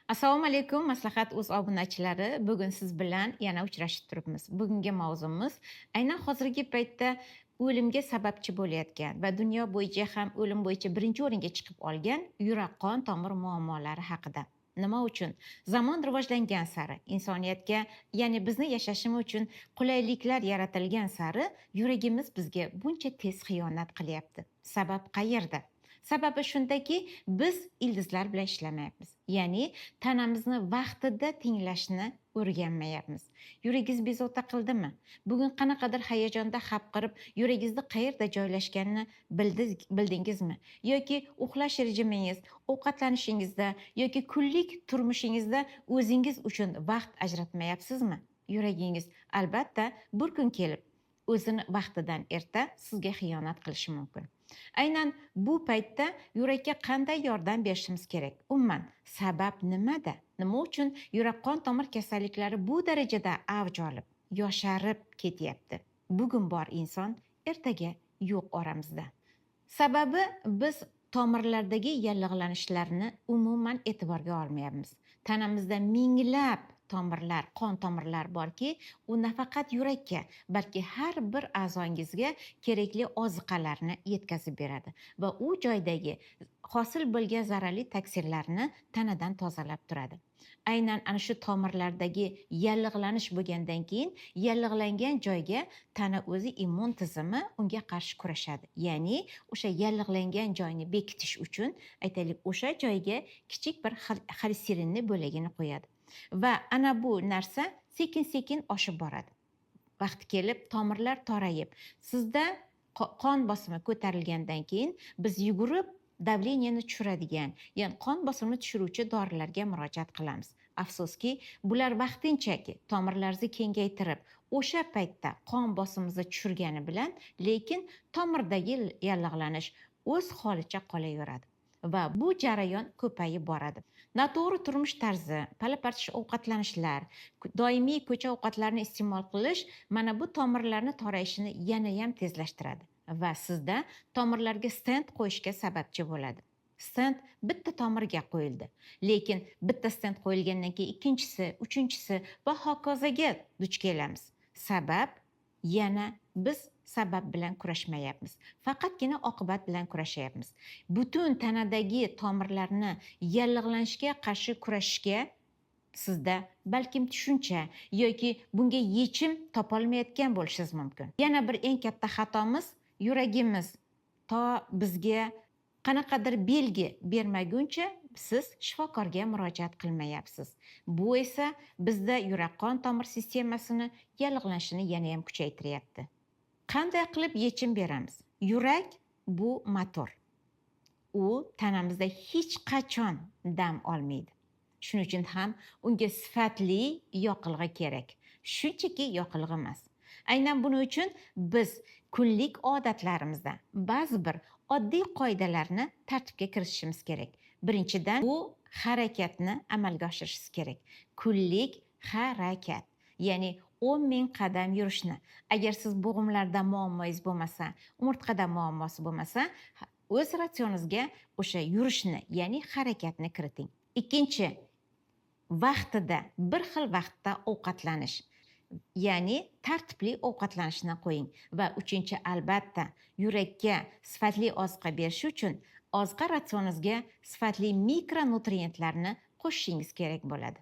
Assalomu alaykum, Maslahat.uz obunachilari. Bugun siz bilan yana uchrashib turibmiz. Bugungi mavzumiz aynan hozirgi paytda o'limga sababchi bo'layotgan va dunyo bo'yicha ham o'lim bo'yicha birinchi o'ringa chiqib olgan yurak qon tomir muammolari haqida. Nima uchun? Zamon rivojlangan sari, insoniyatga, ya'ni bizni yashashimiz uchun qulayliklar yaratilgan sari yuragimiz bizga buncha tez xiyonat qilyapti. Sabab qayerda? Sababi shundaki, biz ildizlar bilan ishlamayapmiz. Ya'ni tanamizni vaqtida tinglashni o'rganmayapmiz. Yuragingiz bezovta qildimi? Bugun qanaqadir hayajonda hapqirib, yuragingizda qayerda joylashganini bildingizmi? Yoki uxlash rejimingiz, ovqatlanishingizda yoki kunlik turmushingizda o'zingiz uchun vaqt ajratmayapsizmi? Yuragingiz albatta bir kun kelib o'zini vaqtidan erta sizga xiyonat qilishi mumkin. Aynan bu paytda yurakka qanday yordam berishimiz kerak? Umuman, sabab nimada? Nima uchun yurak qon tomir kasalliklari bu darajada avj olib, yosharib ketyapti? Bugun bor inson, ertaga yo'q oramizda. Sababi biz tomirlardagi yallig'lanishlarni umuman e'tiborga olmayapmiz. Tanamizda minglab tomirlar, qon tomirlar borki, u nafaqat yurakka, balki har bir a'zongizga kerakli oziqalarni yetkazib beradi va u joydagi hosil bo'lgan zararli toksinlarni tanadan tozalab turadi. Aynan ana shu tomirlardagi yallig'lanish bo'lgandan keyin yallig'langan joyga tana o'zi immun tizimi unga qarshi kurashadi. Ya'ni o'sha yallig'langan joyni bekitish uchun aytaylik o'sha joyga kichik bir xolesterinni bo'lagini qo'yadi. Va ana bu narsa sekin-sekin oshib boradi. Vaqti kelib tomirlar torayib, sizda qon bosimi ko'tarilgandan keyin biz yugurib davleniyani tushiradigan, ya'ni qon bosimini tushiruvchi dorilarga murojaat qilamiz. Afsuski, bular vaqtinchaki tomirlarni kengaytirib, o'sha paytda qon bosimimizni tushirgani bilan, lekin tomirdagi yallig'lanish o'z holicha qolaveradi. Va bu jarayon ko'payib boradi. Noto'g'ri turmush tarzi, pala-partish ovqatlanishlar, doimiy ko'cha ovqatlarini iste'mol qilish mana bu tomirlarni torayishini yana ham tezlashtiradi va sizda tomirlarga stent qo'yishga sababchi bo'ladi. Stent bitta tomirga qo'yildi, lekin bitta stent qo'yilgandan keyin ikkinchisi, uchinchisi va hokazoga duch kelamiz. Sabab yana biz sabab bilan kurashmayapmiz. Faqatgina oqibat bilan kurashyapmiz. Butun tanadagi tomirlarni yallig'lanishga qarshi kurashishga sizda balkim tushuncha yoki bunga yechim topolmayotgan bo'lishingiz mumkin. Yana bir eng katta xatomiz, yuragimiz to bizga qanaqadir belgi bermaguncha siz shifokorga murojaat qilmayapsiz. Bu esa bizda yurak qon tomir sistemasini yallig'lanishini yana ham kuchaytiryapti. Qanday qilib yechim beramiz? Yurak bu motor. U tanamizda hech qachon dam olmaydi. Shuning uchun ham unga sifatli yoqilg'i kerak. Shunchaki yoqilg'i emas. Aynan buning uchun biz kunlik odatlarimizda ba'zi bir oddiy qoidalarni tartibga kiritishimiz kerak. Birinchidan, bu harakatni amalga oshirishimiz kerak. Kunlik harakat, ya'ni 10 ming qadam yurishni. Agar siz bo'g'imlarda muammongiz bo'lmasa, umurtqada muammosi bo'lmasa, o'z ratsioningizga o'sha yurishni, ya'ni harakatni kiriting. Ikkinchi, vaqtida, bir xil vaqtda ovqatlanish. Ya'ni tartibli ovqatlanishni qo'ying va uchinchi, albatta yurakka sifatli oziqa berish uchun oziqa ratsioningizga sifatli mikronutrientlarni qo'shishingiz kerak bo'ladi.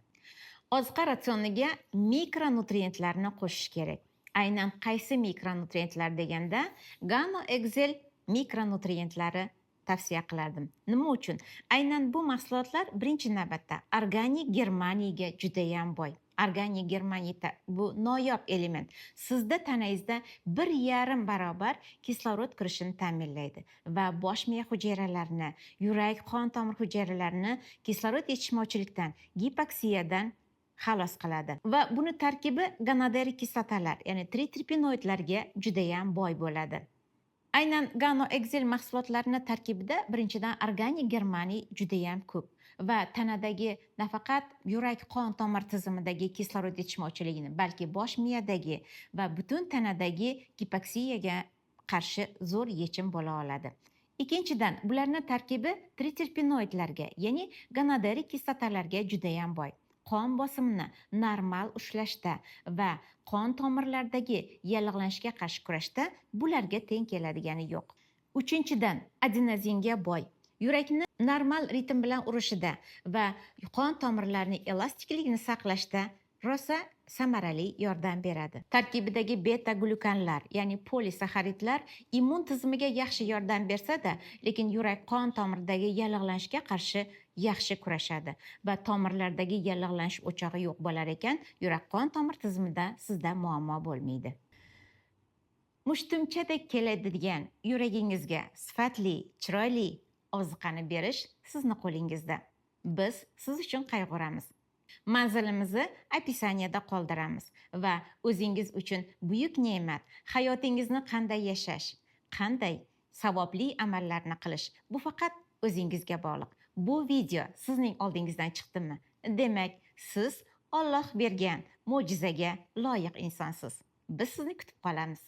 Oziqa ratsioniga mikronutrientlarni qo'shish kerak. Aynan qaysi mikronutrientlar deganda Gano-Excel mikronutrientlari tavsiya qilardim. Nima uchun? Aynan bu mahsulotlar birinchi navbatda organik Germaniyaga juda ham boy. Organik Germaniya bu noyob element. Sizda tanangizda 1,5 barobar kislorod kirishini ta'minlaydi va bosh miya hujayralarini, yurak, qon tomir hujayralarini kislorod yetishmovchilikdan, gipoksiyadan xalos qiladi va buni tarkibi gonoderik kislotalar, ya'ni triterpenoidlarga juda ham boy bo'ladi. Aynan Gano-Excel mahsulotlarini tarkibida birinchidan organik Germaniya juda ham ko'p va tanadagi nafaqat yurak qon tomir tizimidagi kislorod yetishmovchiligini, balki bosh miyadagi va butun tanadagi gipoksiyaga qarshi zo'r yechim bo'la oladi. Ikkinchidan, bularning tarkibi triterpenoidlarga, ya'ni gonoderik kislotalarga judayam boy. Qon bosimini normal ushlashda va qon tomirlaridagi yallig'lanishga qarshi kurashda bularga teng keladigani yo'q. Uchinchidan, adenozinga boy. Yurakni normal ritm bilan urishida va qon tomirlarining elastikligini saqlashda rosa samarali yordam beradi. Tarkibidagi beta glyukanlar, ya'ni polisaxaridlar immun tizimiga yaxshi yordam bersa-da, lekin yurak qon tomiridagi yallig'lanishga qarshi yaxshi kurashadi va tomirlardagi yallig'lanish o'chog'i yo'q bo'lar ekan, yurak qon tomir tizimida sizda muammo bo'lmaydi. Mushtumchadek keladigan yuragingizga sifatli, chiroyli oziqani berish sizni qo'lingizda. Biz siz uchun qayg'uramiz. Manzilimizni opisaniyada qoldiramiz va o'zingiz uchun buyuk ne'mat hayotingizni qanday yashash, qanday savobli amallarni qilish, bu faqat o'zingizga bog'liq. Bu video sizning oldingizdan chiqdimi? Demak, siz Alloh bergan mo'jizaga loyiq insonsiz. Biz sizni kutib qolamiz.